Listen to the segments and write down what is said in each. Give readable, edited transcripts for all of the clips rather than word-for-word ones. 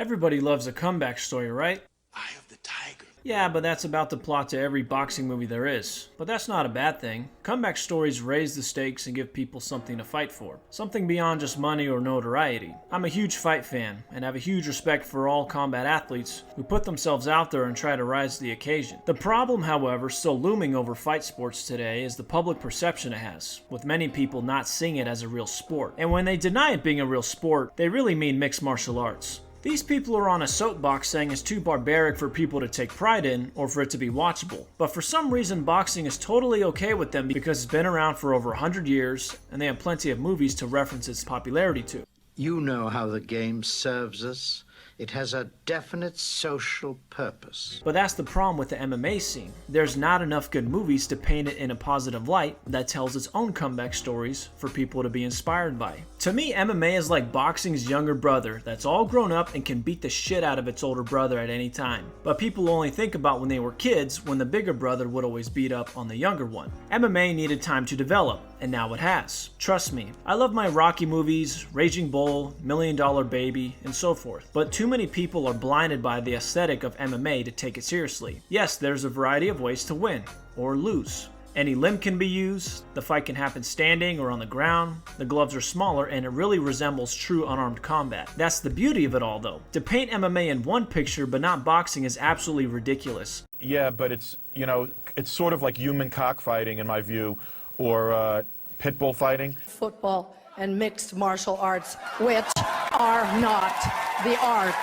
Everybody loves a comeback story, right? Eye of the tiger. Yeah, but that's about the plot to every boxing movie there is. But that's not a bad thing. Comeback stories raise the stakes and give people something to fight for. Something beyond just money or notoriety. I'm a huge fight fan, and have a huge respect for all combat athletes who put themselves out there and try to rise to the occasion. The problem, however, still looming over fight sports today is the public perception it has, with many people not seeing it as a real sport. And when they deny it being a real sport, they really mean mixed martial arts. These people are on a soapbox saying it's too barbaric for people to take pride in or for it to be watchable. But for some reason, boxing is totally okay with them because it's been around for over 100 years and they have plenty of movies to reference its popularity to. You know how the game serves us. It has a definite social purpose. But that's the problem with the MMA scene. There's not enough good movies to paint it in a positive light that tells its own comeback stories for people to be inspired by. To me, MMA is like boxing's younger brother that's all grown up and can beat the shit out of its older brother at any time. But people only think about when they were kids when the bigger brother would always beat up on the younger one. MMA needed time to develop, and now it has. Trust me, I love my Rocky movies, Raging Bull, $1 Million Baby, and so forth. But too many people are blinded by the aesthetic of MMA to take it seriously. Yes, there's a variety of ways to win, or lose. Any limb can be used, the fight can happen standing or on the ground, the gloves are smaller, and it really resembles true unarmed combat. That's the beauty of it all though. To paint MMA in one picture but not boxing is absolutely ridiculous. Yeah, but it's sort of like human cockfighting in my view, or pit bull fighting. Football and mixed martial arts, which are not the arts.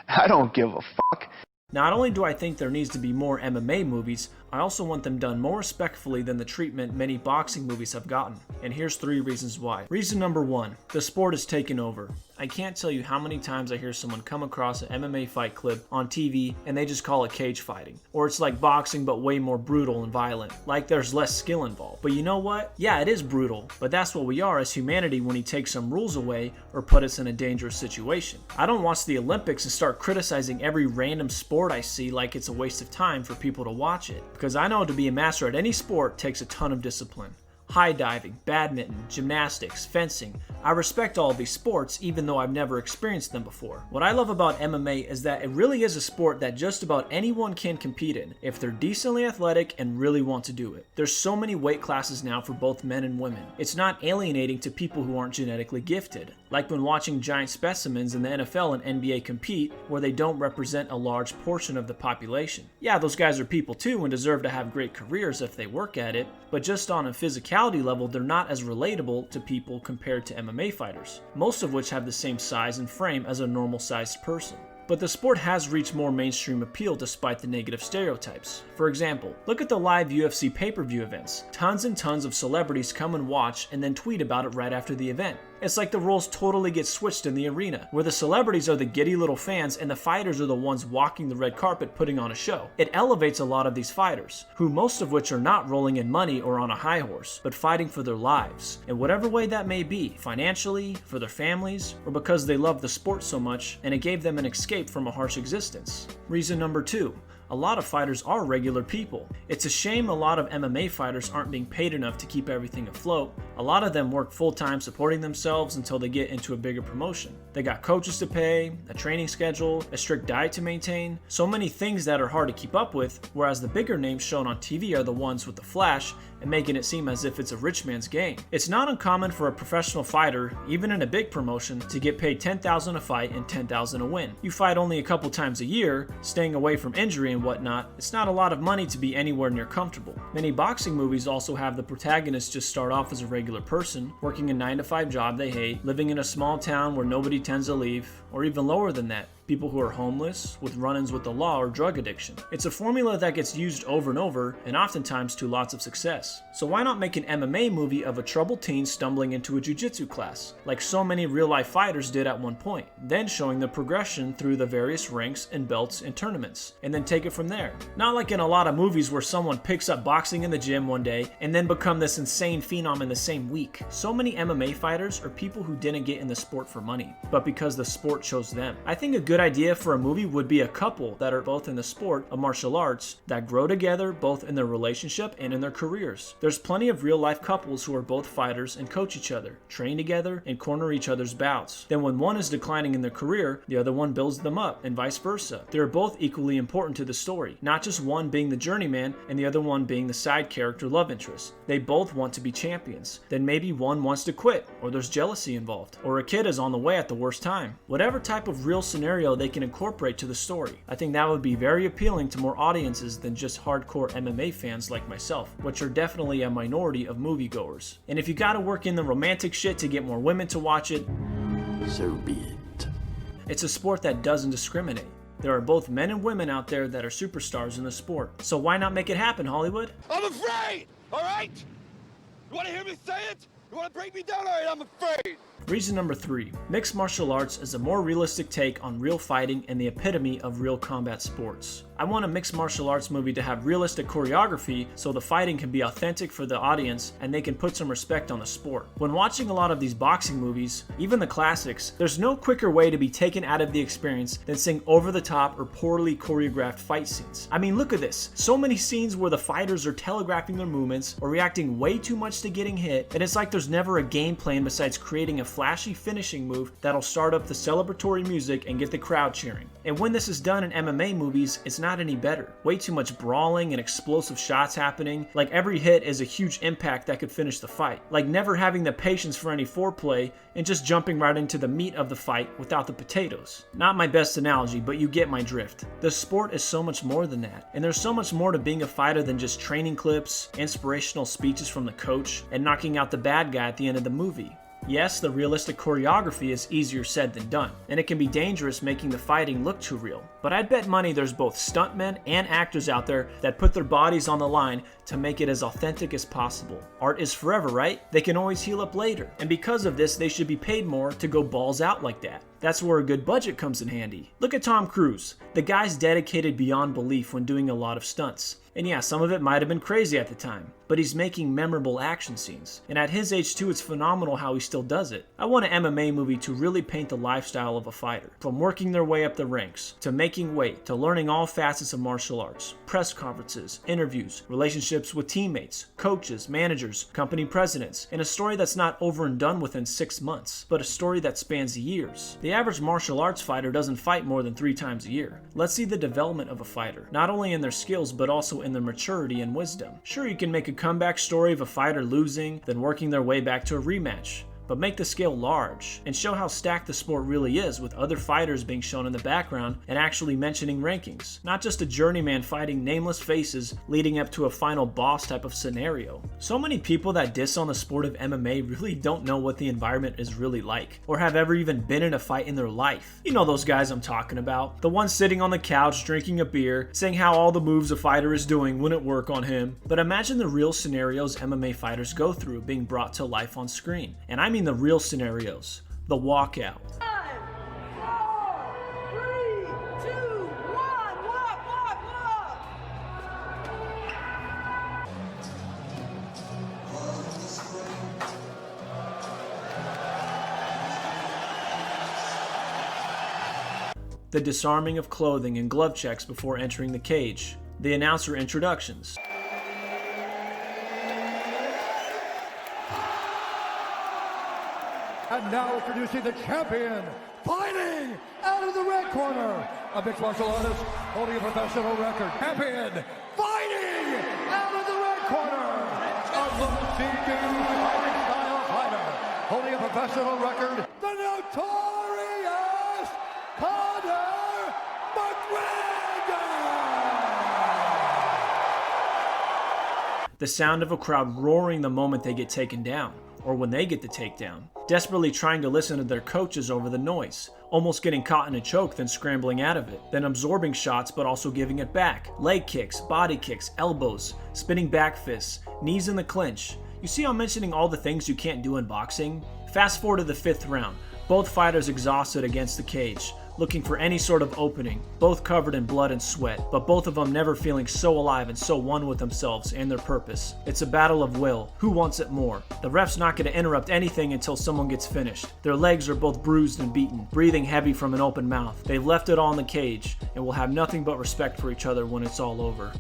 I don't give a fuck. Not only do I think there needs to be more MMA movies, I also want them done more respectfully than the treatment many boxing movies have gotten. And here's 3 reasons why. Reason number 1, the sport is taken over. I can't tell you how many times I hear someone come across an MMA fight clip on TV and they just call it cage fighting. Or it's like boxing but way more brutal and violent, like there's less skill involved. But you know what? Yeah, it is brutal, but that's what we are as humanity when you take some rules away or put us in a dangerous situation. I don't watch the Olympics and start criticizing every random sport I see like it's a waste of time for people to watch it. Because I know to be a master at any sport takes a ton of discipline. High diving, badminton, gymnastics, fencing. I respect all of these sports even though I've never experienced them before. What I love about MMA is that it really is a sport that just about anyone can compete in if they're decently athletic and really want to do it. There's so many weight classes now for both men and women. It's not alienating to people who aren't genetically gifted, like when watching giant specimens in the NFL and NBA compete where they don't represent a large portion of the population. Yeah, those guys are people too and deserve to have great careers if they work at it, but just on a physicality level, they're not as relatable to people compared to MMA fighters, most of which have the same size and frame as a normal-sized person. But the sport has reached more mainstream appeal despite the negative stereotypes. For example, look at the live UFC pay-per-view events. Tons and tons of celebrities come and watch and then tweet about it right after the event. It's like the roles totally get switched in the arena, where the celebrities are the giddy little fans and the fighters are the ones walking the red carpet putting on a show. It elevates a lot of these fighters, who most of which are not rolling in money or on a high horse, but fighting for their lives, in whatever way that may be, financially, for their families, or because they love the sport so much and it gave them an escape from a harsh existence. Reason number 2. A lot of fighters are regular people. It's a shame a lot of MMA fighters aren't being paid enough to keep everything afloat. A lot of them work full-time supporting themselves until they get into a bigger promotion. They got coaches to pay, a training schedule, a strict diet to maintain, so many things that are hard to keep up with, whereas the bigger names shown on TV are the ones with the flash and making it seem as if it's a rich man's game. It's not uncommon for a professional fighter, even in a big promotion, to get paid $10,000 a fight and $10,000 a win. You fight only a couple times a year, staying away from injury and whatnot. It's not a lot of money to be anywhere near comfortable. Many boxing movies also have the protagonist just start off as a regular person, working a 9-to-5 job they hate, living in a small town where nobody tends to leave, or even lower than that, people who are homeless, with run-ins with the law or drug addiction. It's a formula that gets used over and over, and oftentimes to lots of success. So why not make an MMA movie of a troubled teen stumbling into a jiu-jitsu class, like so many real-life fighters did at one point, then showing the progression through the various ranks and belts and tournaments, and then take it from there. Not like in a lot of movies where someone picks up boxing in the gym one day and then become this insane phenom in the same week. So many MMA fighters are people who didn't get in the sport for money, but because the sport chose them. I think a good good idea for a movie would be a couple that are both in the sport of martial arts that grow together both in their relationship and in their careers. There's plenty of real life couples who are both fighters and coach each other, train together, and corner each other's bouts. Then when one is declining in their career, the other one builds them up, and vice versa. They are both equally important to the story, not just one being the journeyman and the other one being the side character love interest. They both want to be champions. Then maybe one wants to quit, or there's jealousy involved, or a kid is on the way at the worst time. Whatever type of real scenario they can incorporate to the story. I think that would be very appealing to more audiences than just hardcore MMA fans like myself, which are definitely a minority of moviegoers. And if you gotta work in the romantic shit to get more women to watch it, so be it. It's a sport that doesn't discriminate. There are both men and women out there that are superstars in the sport. So why not make it happen, Hollywood? I'm afraid! Alright? You wanna hear me say it? You wanna break me down? Alright, I'm afraid! Reason number 3. Mixed martial arts is a more realistic take on real fighting and the epitome of real combat sports. I want a mixed martial arts movie to have realistic choreography so the fighting can be authentic for the audience and they can put some respect on the sport. When watching a lot of these boxing movies, even the classics, there's no quicker way to be taken out of the experience than seeing over the top or poorly choreographed fight scenes. I mean, look at this. So many scenes where the fighters are telegraphing their movements or reacting way too much to getting hit, and it's like there's never a game plan besides creating a flashy finishing move that'll start up the celebratory music and get the crowd cheering. And when this is done in MMA movies, it's not any better. Way too much brawling and explosive shots happening, like every hit is a huge impact that could finish the fight. Like never having the patience for any foreplay and just jumping right into the meat of the fight without the potatoes. Not my best analogy, but you get my drift. The sport is so much more than that, and there's so much more to being a fighter than just training clips, inspirational speeches from the coach, and knocking out the bad guy at the end of the movie. Yes, the realistic choreography is easier said than done, and it can be dangerous making the fighting look too real. But I'd bet money there's both stuntmen and actors out there that put their bodies on the line to make it as authentic as possible. Art is forever, right? They can always heal up later, and because of this, they should be paid more to go balls out like that. That's where a good budget comes in handy. Look at Tom Cruise. The guy's dedicated beyond belief when doing a lot of stunts. And yeah, some of it might have been crazy at the time, but he's making memorable action scenes. And at his age too, it's phenomenal how he still does it. I want an MMA movie to really paint the lifestyle of a fighter. From working their way up the ranks, to making weight, to learning all facets of martial arts, press conferences, interviews, relationships with teammates, coaches, managers, company presidents, and a story that's not over and done within 6 months, but a story that spans years. The average martial arts fighter doesn't fight more than 3 times a year. Let's see the development of a fighter, not only in their skills, but also in their maturity and wisdom. Sure, you can make a comeback story of a fighter losing, then working their way back to a rematch, but make the scale large and show how stacked the sport really is, with other fighters being shown in the background and actually mentioning rankings, not just a journeyman fighting nameless faces leading up to a final boss type of scenario. So many people that diss on the sport of MMA really don't know what the environment is really like, or have ever even been in a fight in their life. You know those guys I'm talking about, the ones sitting on the couch drinking a beer, saying how all the moves a fighter is doing wouldn't work on him. But imagine the real scenarios MMA fighters go through being brought to life on screen. And I mean the real scenarios. The walkout. 5, 4, 3, 2, 1, walk! The disarming of clothing and glove checks before entering the cage. The announcer introductions. And now introducing the champion, fighting out of the red corner, a mixed martial artist holding a professional record. Champion, fighting out of the red corner, a look-seeking fighting style fighter, holding a professional record, the notorious Conor McGregor! The sound of a crowd roaring the moment they get taken down, or when they get the takedown, desperately trying to listen to their coaches over the noise, almost getting caught in a choke then scrambling out of it, then absorbing shots but also giving it back, leg kicks, body kicks, elbows, spinning back fists, knees in the clinch. You see how I'm mentioning all the things you can't do in boxing? Fast forward to the 5th round, both fighters exhausted against the cage. looking for any sort of opening, both covered in blood and sweat, but both of them never feeling so alive and so one with themselves and their purpose. It's a battle of will. Who wants it more? The ref's not going to interrupt anything until someone gets finished. Their legs are both bruised and beaten, breathing heavy from an open mouth. They've left it all in the cage and will have nothing but respect for each other when it's all over.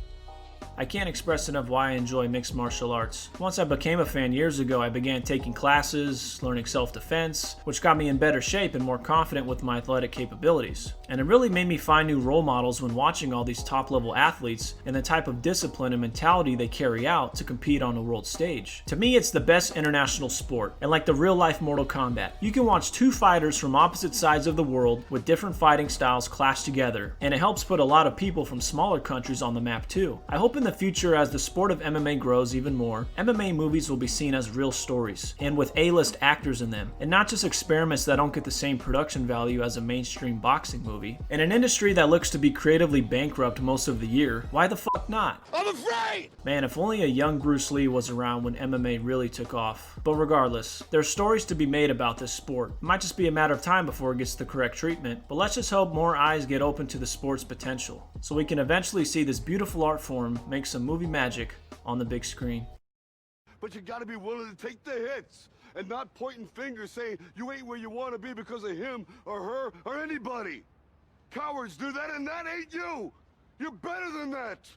I can't express enough why I enjoy mixed martial arts. Once I became a fan years ago, I began taking classes, learning self-defense, which got me in better shape and more confident with my athletic capabilities. And it really made me find new role models when watching all these top-level athletes and the type of discipline and mentality they carry out to compete on the world stage. To me, it's the best international sport, and like the real-life Mortal Kombat, you can watch two fighters from opposite sides of the world with different fighting styles clash together, and it helps put a lot of people from smaller countries on the map too. I hope in the future, as the sport of MMA grows even more, MMA movies will be seen as real stories, and with A-list actors in them, and not just experiments that don't get the same production value as a mainstream boxing movie. In an industry that looks to be creatively bankrupt most of the year, why the fuck not? I'm afraid! Man, if only a young Bruce Lee was around when MMA really took off. But regardless, there's stories to be made about this sport. It might just be a matter of time before it gets the correct treatment, but let's just hope more eyes get open to the sport's potential, so we can eventually see this beautiful art form make some movie magic on the big screen. But you gotta be willing to take the hits and not pointing fingers saying you ain't where you want to be because of him or her or anybody. Cowards do that, and that ain't you. You're better than that.